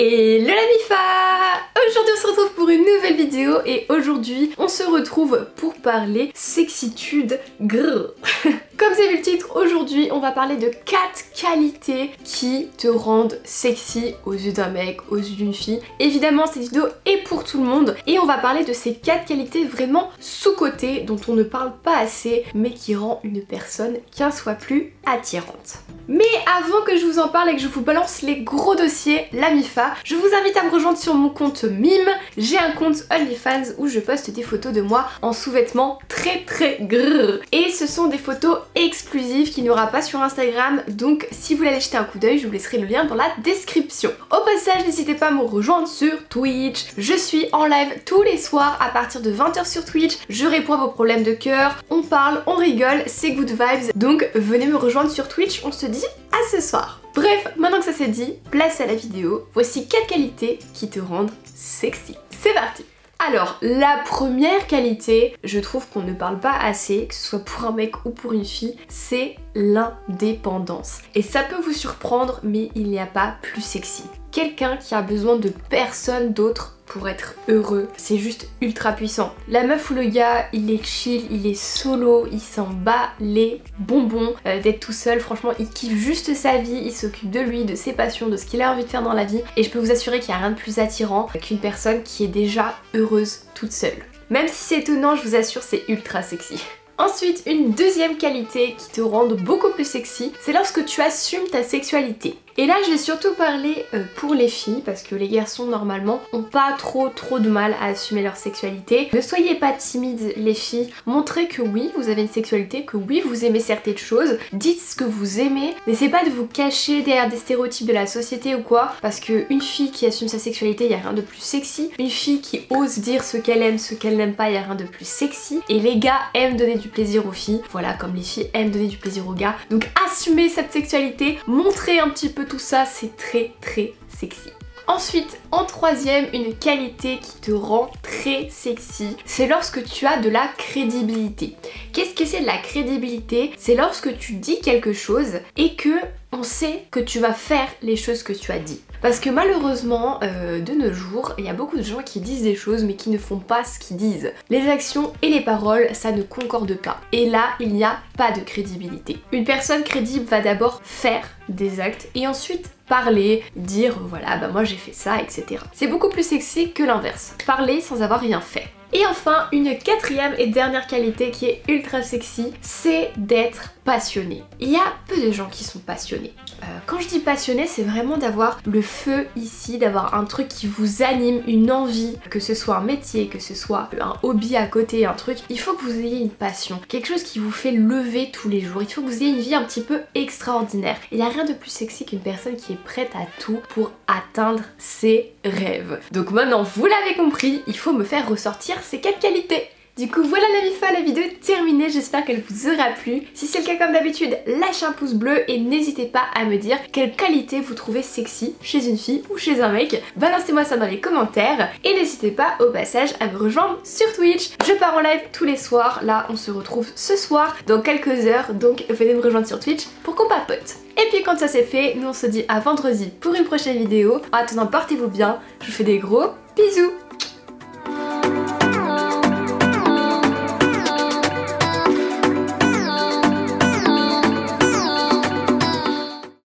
Et le Mifa! Aujourd'hui on se retrouve pour une nouvelle vidéo et aujourd'hui on se retrouve pour parler sexitude. Grrr. Comme c'est vu le titre, aujourd'hui on va parler de 4 qualités qui te rendent sexy aux yeux d'un mec, aux yeux d'une fille. Évidemment cette vidéo est pour tout le monde et on va parler de ces 4 qualités vraiment sous-cotées dont on ne parle pas assez mais qui rend une personne 15 fois plus attirante. Mais avant que je vous en parle et que je vous balance les gros dossiers, la Mifa, je vous invite à me rejoindre sur mon compte Mime. J'ai un compte OnlyFans où je poste des photos de moi en sous-vêtements très grrr. Et ce sont des photos exclusives qu'il n'y aura pas sur Instagram, donc si vous voulez aller jeter un coup d'œil, je vous laisserai le lien dans la description. Au passage, n'hésitez pas à me rejoindre sur Twitch. Je suis en live tous les soirs à partir de 20 h sur Twitch. Je réponds à vos problèmes de cœur, on parle, on rigole, c'est good vibes. Donc venez me rejoindre sur Twitch, on se dit à ce soir. Bref, maintenant que ça c'est dit, place à la vidéo. Voici 4 qualités qui te rendent sexy. C'est parti! Alors, la première qualité, je trouve qu'on ne parle pas assez, que ce soit pour un mec ou pour une fille, c'est l'indépendance. Et ça peut vous surprendre, mais il n'y a pas plus sexy. Quelqu'un qui a besoin de personne d'autre pour être heureux, c'est juste ultra puissant. La meuf ou le gars, il est chill, il est solo, il s'en bat les bonbons d'être tout seul. Franchement, il kiffe juste sa vie, il s'occupe de lui, de ses passions, de ce qu'il a envie de faire dans la vie. Et je peux vous assurer qu'il n'y a rien de plus attirant qu'une personne qui est déjà heureuse toute seule. Même si c'est étonnant, je vous assure, c'est ultra sexy. Ensuite, une deuxième qualité qui te rend beaucoup plus sexy, c'est lorsque tu assumes ta sexualité. Et là je vais surtout parler pour les filles parce que les garçons normalement ont pas trop de mal à assumer leur sexualité. Ne soyez pas timides les filles, montrez que oui vous avez une sexualité, que oui vous aimez certaines choses, dites ce que vous aimez, n'essayez pas de vous cacher derrière des stéréotypes de la société ou quoi, parce qu'une fille qui assume sa sexualité, il n'y a rien de plus sexy. Une fille qui ose dire ce qu'elle aime, ce qu'elle n'aime pas, il n'y a rien de plus sexy. Et les gars aiment donner du plaisir aux filles, voilà, comme les filles aiment donner du plaisir aux gars. Donc assumez cette sexualité, montrez un petit peu tout ça, c'est très sexy. Ensuite, en troisième, une qualité qui te rend très sexy, c'est lorsque tu as de la crédibilité. Qu'est-ce que c'est de la crédibilité? C'est lorsque tu dis quelque chose et que on sait que tu vas faire les choses que tu as dit. Parce que malheureusement, de nos jours, il y a beaucoup de gens qui disent des choses mais qui ne font pas ce qu'ils disent. Les actions et les paroles, ça ne concorde pas. Et là, il n'y a pas de crédibilité. Une personne crédible va d'abord faire des actes et ensuite parler, dire voilà bah moi j'ai fait ça, etc. C'est beaucoup plus sexy que l'inverse. Parler sans avoir rien fait. Et enfin, une quatrième et dernière qualité qui est ultra sexy, c'est d'être passionné. Il y a peu de gens qui sont passionnés. Quand je dis passionné, c'est vraiment d'avoir le feu ici, d'avoir un truc qui vous anime, une envie, que ce soit un métier, que ce soit un hobby à côté, un truc. Il faut que vous ayez une passion, quelque chose qui vous fait lever tous les jours. Il faut que vous ayez une vie un petit peu extraordinaire. Il n'y a rien de plus sexy qu'une personne qui est prête à tout pour atteindre ses rêves. Donc maintenant, vous l'avez compris, il faut me faire ressortir ces 4 qualités. Du coup voilà la Mifa, la vidéo est terminée, j'espère qu'elle vous aura plu. Si c'est le cas comme d'habitude, lâchez un pouce bleu et n'hésitez pas à me dire quelle qualité vous trouvez sexy chez une fille ou chez un mec. Balancez-moi ça dans les commentaires et n'hésitez pas au passage à me rejoindre sur Twitch. Je pars en live tous les soirs, là on se retrouve ce soir dans quelques heures, donc venez me rejoindre sur Twitch pour qu'on papote. Et puis quand ça c'est fait, nous on se dit à vendredi pour une prochaine vidéo. En attendant, portez-vous bien, je vous fais des gros bisous.